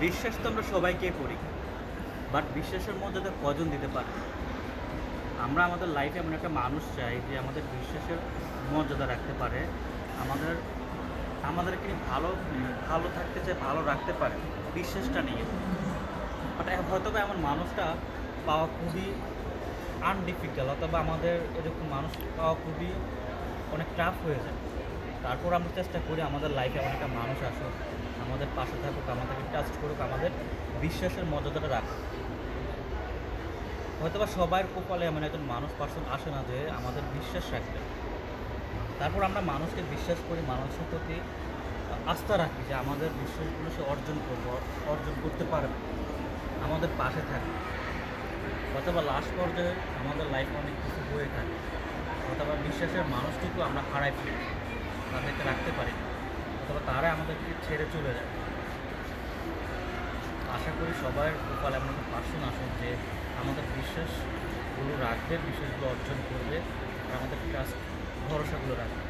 বিশ্বাস তো আমরা সবাইকে করি, বাট বিশ্বাসের মর্যাদা কজন দিতে পারে? আমরা আমাদের লাইফে এমন একটা মানুষ চাই যে আমাদের বিশ্বাসের মর্যাদা রাখতে পারে, আমাদের আমাদেরকে নিয়ে ভালো থাকতে চায়, ভালো রাখতে পারে বিশ্বাসটা নিয়ে। বাট হয়তো বা এমন মানুষটা পাওয়া খুবই আনডিফিকাল্ট, অথবা আমাদের এরকম মানুষ পাওয়া খুবই অনেক টাফ হয়ে যায়। তারপর আমরা চেষ্টা করি আমাদের লাইফে এমন একটা মানুষ আসুক, আমাদের পাশে থাকুক, আমাদেরকে ট্রাস্ট করুক, আমাদের বিশ্বাসের মর্যাদাটা রাখুক। হয়তোবা সবার কপালে এমন একজন পার্সন আসে না যে আমাদের বিশ্বাস রাখবে। তারপর আমরা মানুষকে বিশ্বাস করি, মানুষের প্রতি আস্থা রাখি যে আমাদের বিশ্বাসগুলো সে অর্জন করতে পারবে, আমাদের পাশে থাকবে। অথবা লাস্ট পর্যায়ে আমাদের লাইফে অনেক কিছু হয়ে থাকে, অথবা বিশ্বাসের মানুষটুকু আমরা হারাই ফেলি, তাদেরকে রাখতে পারি না, অথবা তারা আমাদেরকে ছেড়ে চলে যায়। আশা করি সবার কপালে এমন একটা পার্সন আসুক যে আমাদের বিশ্বাসগুলো রাখবে, বিশ্বাসগুলো অর্জন করবে, আর আমাদের ট্রাস্ট ভরসাগুলো রাখবে।